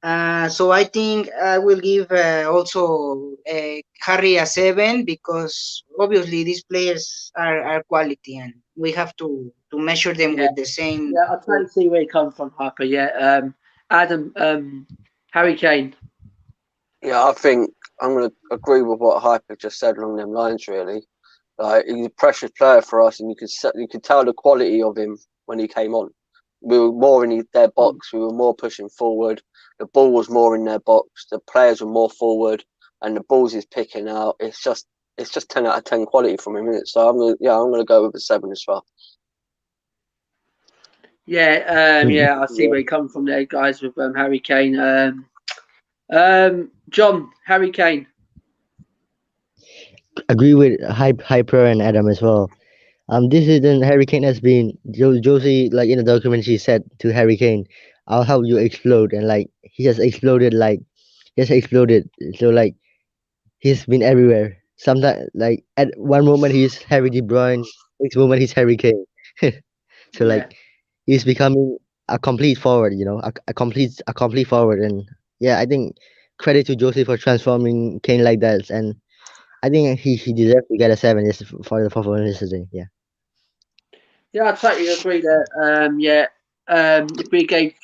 So I think I will give also Harry a 7 because obviously these players are quality and we have to measure them Yeah. with the same. Yeah, I totally see where you come from, Harper. Yeah, Adam, Harry Kane. Yeah, I think I'm going to agree with what Hyper just said along them lines. Really, like he's a precious player for us, and you could tell the quality of him when he came on. We were more in their box. We were more pushing forward. The ball was more in their box. The players were more forward, and the balls he's picking out. It's just 10 out of 10 quality from him, isn't it? So I'm gonna go with a 7 as well. Yeah, yeah, I see where you come from there, guys, with Harry Kane. John, Harry Kane. Agree with Hyper and Adam as well. This season Harry Kane has been Josie, like in the documentary said to Harry Kane, "I'll help you explode," and like he has exploded, So like he's been everywhere. Sometimes like at one moment he's Harry De Bruyne, next moment he's Harry Kane. So Yeah, like he's becoming a complete forward, a complete forward, and yeah, I think credit to Josie for transforming Kane like that, and I think he deserves to get a 7 just for the performance yesterday. Yeah. yeah, I totally agree there. Yeah, if we gave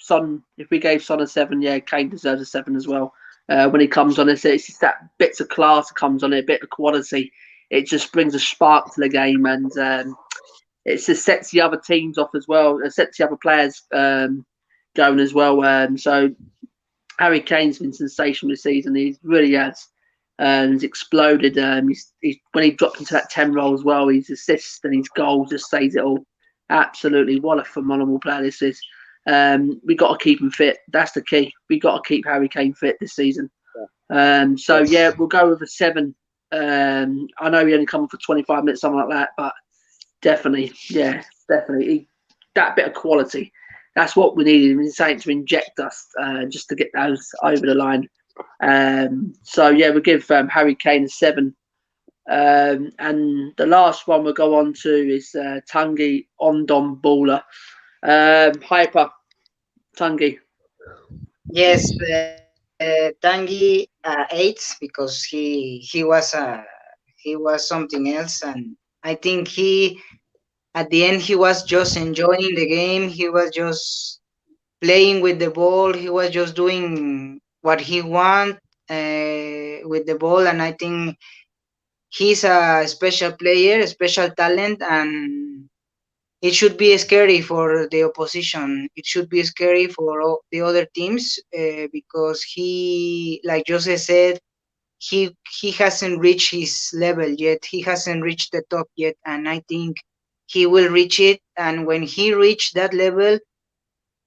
Son a 7, yeah, Kane deserves a 7 as well. When he comes on, it's just that bits of class that comes on it, a bit of quality. It just brings a spark to the game, and it just sets the other teams off as well. It sets the other players going as well. So Harry Kane's been sensational this season. He really has. He's exploded. When he dropped into that 10 role as well, his assists and his goals just says it all. Absolutely, what a phenomenal player this is. We got to keep him fit. That's the key. We got to keep Harry Kane fit this season. So yeah, we'll go with a 7. I know he only come for 25 minutes, something like that, but definitely, yeah, definitely that bit of quality. That's what we needed. We needed to inject us just to get those over the line. So yeah, we'll give Harry Kane a 7. And the last one we'll go on to is Tanguy Ondom Baller. Hyper Tanguy. Yes, Tanguy 8 because he was something else, and I think he at the end he was just enjoying the game. He was just playing with the ball. He was just doing what he want with the ball, and I think he's a special player, a special talent, and it should be scary for the opposition. It should be scary for all the other teams because he, like Jose said, he hasn't reached his level yet. He hasn't reached the top yet, and I think he will reach it. And when he reach that level,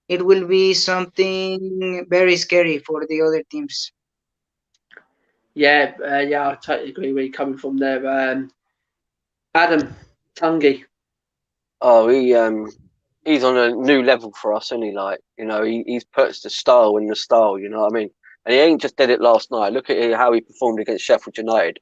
it will be something very scary for the other teams. Yeah, yeah, I totally agree where you're coming from there. Adam Tanguy. Oh, he's on a new level for us, isn't he? Like, he's put the style in the style. You know what I mean? And he ain't just did it last night. Look at how he performed against Sheffield United.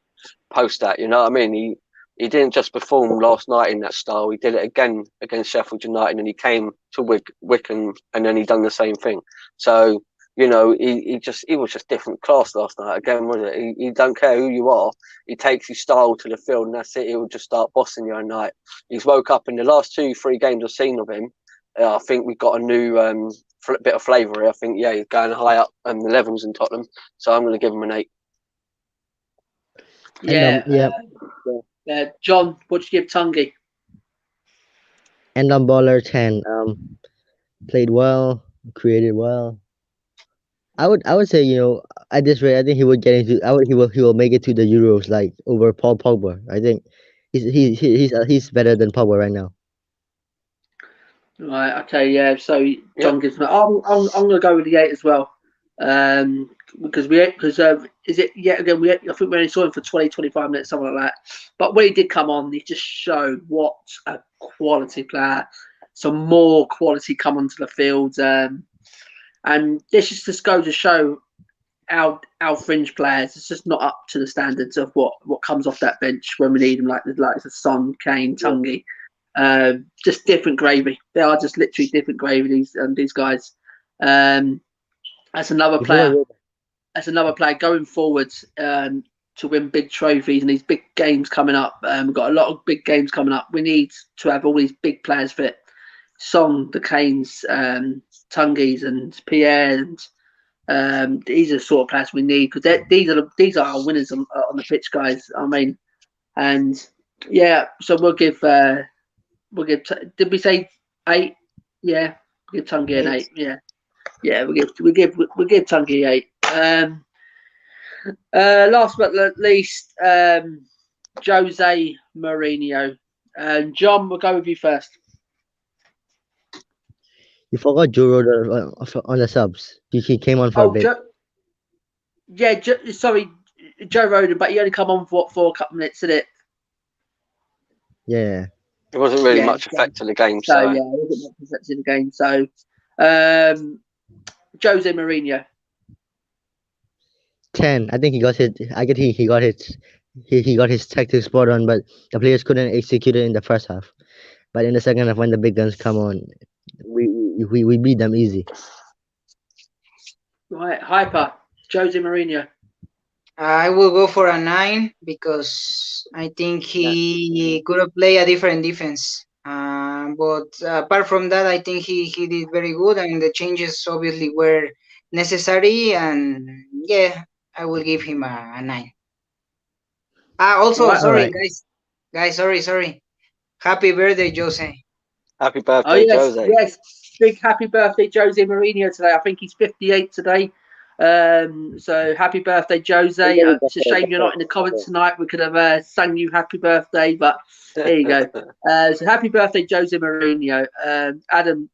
Post that, you know what I mean? He didn't just perform last night in that style. He did it again against Sheffield United, and he came to Wycombe, and then he done the same thing. So he was just different class last night. Again, was it? He don't care who you are. He takes his style to the field, and that's it. He will just start bossing you at night. He's woke up in the last 2-3 games I've seen of him. I think we've got a new bit of flavour here. I think he's going high up the levels in Tottenham. So I'm going to give him an 8. Yeah, Yeah, John, what do you give Tanguy? and Baller 10. Played well, created well. I would say at this rate I think he would get into I would he will make it to the Euros like over Paul Pogba. I think he's better than Pogba right now. Right. Okay. Yeah. So Yep. John gives me. I'm going to go with the 8 as well. Because is it yet again? I think we only saw him for 20-25 minutes, something like that. But when he did come on, he just showed what a quality player. Some more quality come onto the field, and this just goes to show our fringe players. It's just not up to the standards of what comes off that bench when we need them, like the Son, Kane, Tungy. Just different gravy. They are just literally different gravy. These guys. That's another player. That's another player going forward to win big trophies and these big games coming up. We've got a lot of big games coming up. We need to have all these big players fit. Song, the Kanes, Tungis, and Pierre, and these are the sort of players we need because these are our winners on the pitch, guys. I mean, and yeah, so we'll give. Did we say 8? Yeah, we'll give Tungi an 8. Yeah, yeah, we'll give Tungi 8. Last but not least, Jose Mourinho. John, we'll go with you first. You forgot Joe Rogan on the subs. He came on for a bit. Sorry, Joe Roden, but he only come on for a couple of minutes, did it? Yeah. It wasn't really much effect in the game. So yeah, it wasn't much effect in the game. So, Jose Mourinho. 10. I think he got hit. He got his tactics spot on, but the players couldn't execute it in the first half. But in the second half, when the big guns come on, we beat them easy. Right, Hyper, Jose Mourinho. I will go for a 9 because I think he could have played a different defense. But apart from that, I think he did very good, and the changes obviously were necessary. And yeah, I will give him a 9. Also, Right, sorry, right. guys, sorry. Happy birthday, Jose. Happy birthday, Jose. Yes, big happy birthday, Jose Mourinho today. I think he's 58 today. So happy birthday, Jose. It's a shame you're not in the comments tonight. We could have sung you happy birthday, but there you go. So happy birthday, Jose Mourinho. Adam,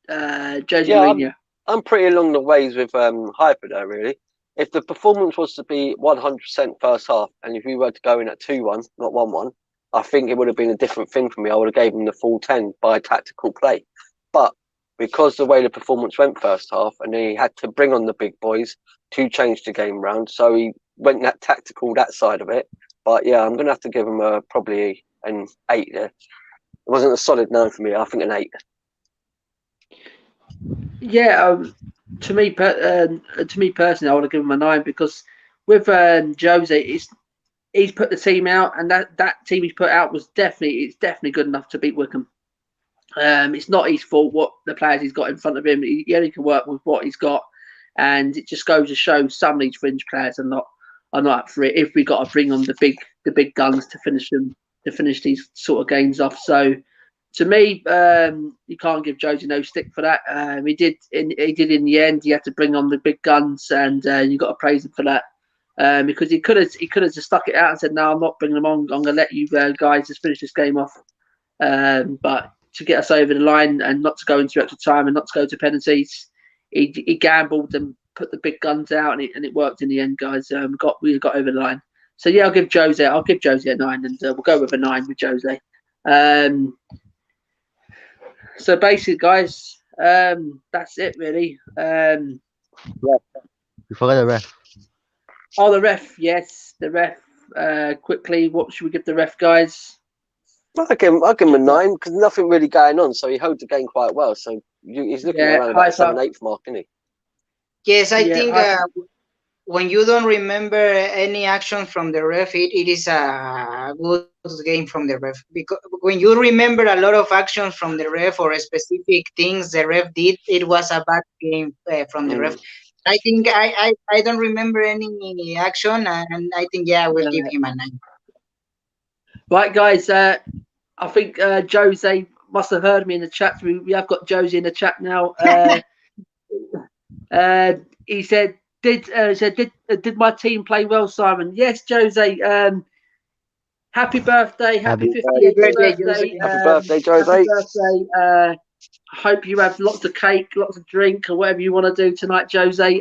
Jose Mourinho. I'm pretty along the ways with Hyper though, really. If the performance was to be 100% first half, and if we were to go in at 2-1, not 1-1, I think it would have been a different thing for me. I would have gave him the full 10 by tactical play. But because the way the performance went first half, and he had to bring on the big boys to change the game round, so he went that tactical, that side of it. But yeah, I'm going to have to give him probably an 8 there. It wasn't a solid 9 for me. I think an 8. Yeah, to me personally, I would have given him a 9 because with Jose, he's put the team out, and that team he's put out was definitely good enough to beat Wycombe. It's not his fault what the players he's got in front of him. He only can work with what he's got, and it just goes to show some of these fringe players are not up for it. If we got to bring on the big guns to finish these sort of games off, so. To me, you can't give Josie no stick for that. He did in the end. He had to bring on the big guns, and you got to praise him for that because he could have just stuck it out and said, "No, I'm not bringing them on. I'm going to let you guys just finish this game off." But to get us over the line and not to go into extra time and not to go to penalties, he gambled and put the big guns out, and it worked in the end, guys. We got over the line. So yeah, I'll give Jose a 9, and we'll go with a 9 with Jose. So basically, guys, that's it really. You forgot the ref. Oh, the ref. Yes, the ref. Quickly, what should we give the ref, guys? I'll give him a 9 because nothing really going on. So he held the game quite well. So he's looking around about 7/8 mark, isn't he? Yes, I think when you don't remember any action from the ref, it is a good game from the ref. Because when you remember a lot of actions from the ref or specific things the ref did, it was a bad game from the ref. I think I don't remember any action, and I think I will give him a 9. Right, guys. I think Jose must have heard me in the chat. We have got Jose in the chat now. He said. Did my team play well, Simon? Yes, Jose. Happy birthday. Happy 50th birthday. Happy birthday, Jose. Happy birthday. I hope you have lots of cake, lots of drink, or whatever you want to do tonight, Jose.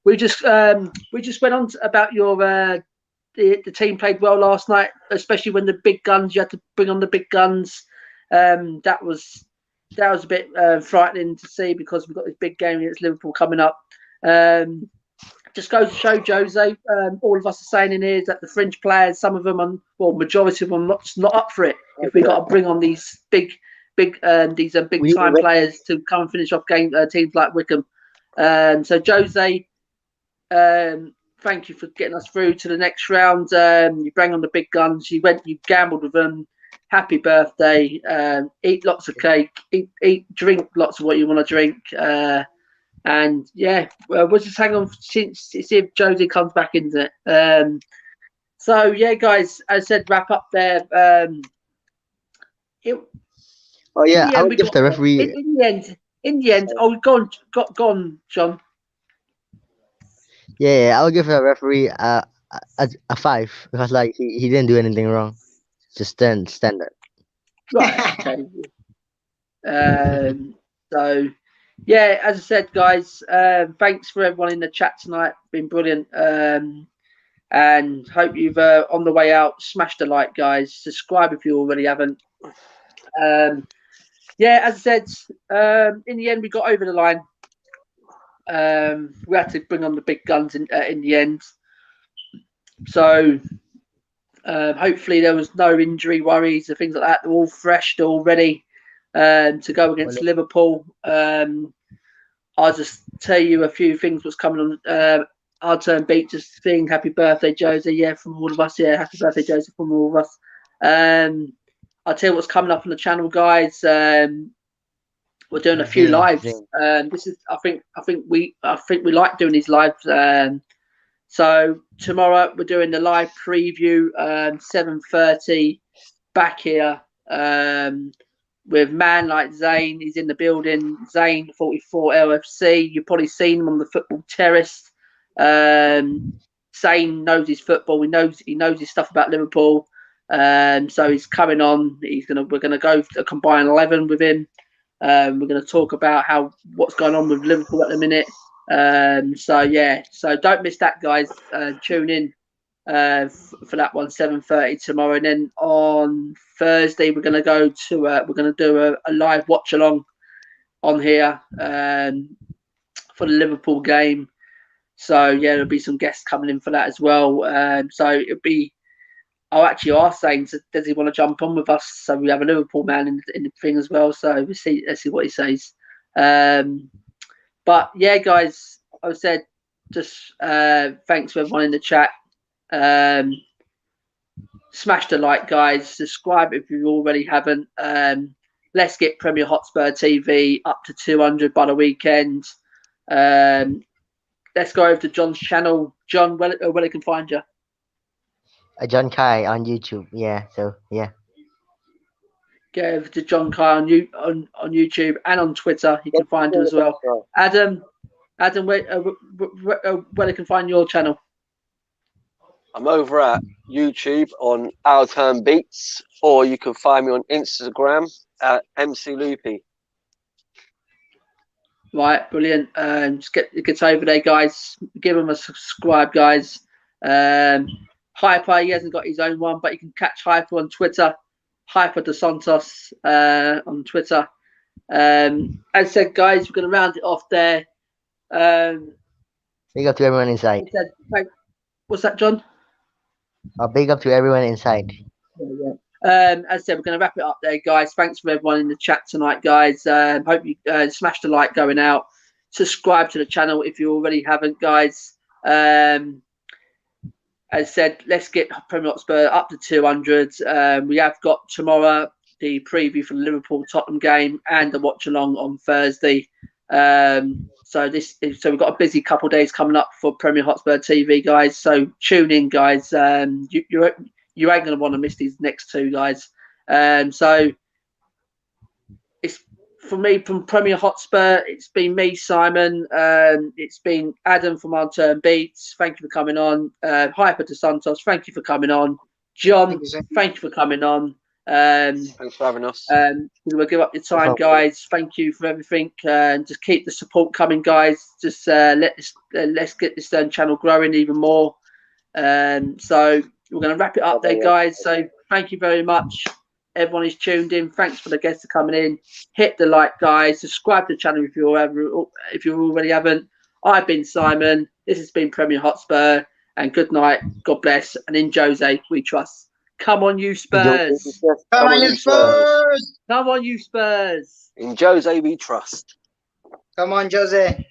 We just went on about your the team played well last night, especially when the big guns, you had to bring on the big guns. That was a bit frightening to see because we've got this big game against Liverpool coming up. Just goes to show, Jose, all of us are saying in here that the fringe players, some of them, majority of them, not up for it. If we got to bring on these big time players to come and finish off teams like Wycombe. So Jose, thank you for getting us through to the next round. You bring on the big guns. You gambled with them, happy birthday. Eat lots of cake. Drink lots of what you want to drink. And yeah, we'll just hang on see if Josie comes back into it. So yeah, guys, as I said, wrap up there. Oh In yeah, the I end, would we give got the there. referee. In the end. Oh, go on, John. Yeah, I would give the referee a 5 because like he didn't do anything wrong. Just standard. Right. Okay. So yeah, as I said, guys, thanks for everyone in the chat tonight. Been brilliant. And hope you've on the way out smashed a like, guys. Subscribe if you already haven't. Yeah, as I said, in the end we got over the line. We had to bring on the big guns in the end. So hopefully there was no injury worries or things like that. They're all fresh, they're all ready to go against Liverpool. I'll just tell you a few things what's coming on. Our turn beat, just saying happy birthday, Josie. Yeah, from all of us. Yeah, happy birthday, Josie, from all of us. I'll tell you what's coming up on the channel, guys. We're doing a few lives. This is, I think we like doing these lives. So tomorrow we're doing the live preview, 7:30, back here. With man like Zane, he's in the building. Zane 44 LFC. You've probably seen him on the football terrace. Zane knows his football. He knows his stuff about Liverpool. So he's coming on. We're gonna go a combined 11 with him. We're gonna talk about what's going on with Liverpool at the minute. So don't miss that, guys. Tune in for that one, 7:30 tomorrow, and then on Thursday we're gonna do a live watch along on here for the Liverpool game. So yeah, there'll be some guests coming in for that as well. So it'll be. I'll actually ask Zane, does he want to jump on with us? So we have a Liverpool man in the thing as well. So let's see what he says. But yeah, guys, I said just thanks for everyone in the chat. Smash the like, guys. Subscribe if you already haven't. Let's get Premier Hotspur TV up to 200 by the weekend. Let's go over to John's channel. John, where they can find you? John Kai on YouTube. Yeah. So yeah. Go over to John Kai on YouTube and on Twitter. You can find him as well. Adam, where they can find your channel? I'm over at YouTube on Our Turn Beats, or you can find me on Instagram at MC Loopy. Right, brilliant. Just get over there, guys. Give him a subscribe, guys. Hyper, he hasn't got his own one, but you can catch Hyper on Twitter. Hyper De Santos on Twitter. As I said, guys, we're going to round it off there. Big up to everyone inside. What's that, John? Big up to everyone inside. Yeah. As I said, we're going to wrap it up there, guys. Thanks for everyone in the chat tonight, guys. Hope you smash the like going out. Subscribe to the channel if you already haven't, guys. As I said, let's get Premier Hotspur up to 200. We have got tomorrow the preview for the Liverpool Tottenham game and the watch along on Thursday. So we've got a busy couple of days coming up for Premier Hotspur TV, guys. So tune in, guys. You ain't gonna want to miss these next two, guys. So it's for me from Premier Hotspur. It's been me, Simon. It's been Adam from Our Turn Beats. Thank you for coming on. Hyper De Santos, thank you for coming on. John, thank you for coming on. Thanks for having us. We'll give up your time, guys. Thank you for everything. Just keep the support coming, guys. Just let's get this channel growing even more. So we're going to wrap it up there, guys. So thank you very much. Everyone is tuned in. Thanks for the guests for coming in. Hit the like, guys. Subscribe to the channel if you already haven't. I've been Simon. This has been Premier Hotspur. And good night. God bless. And in Jose, we trust. Come on, you Spurs. Come on, you Spurs. Come on, you Spurs. In Jose, we trust. Come on, Jose.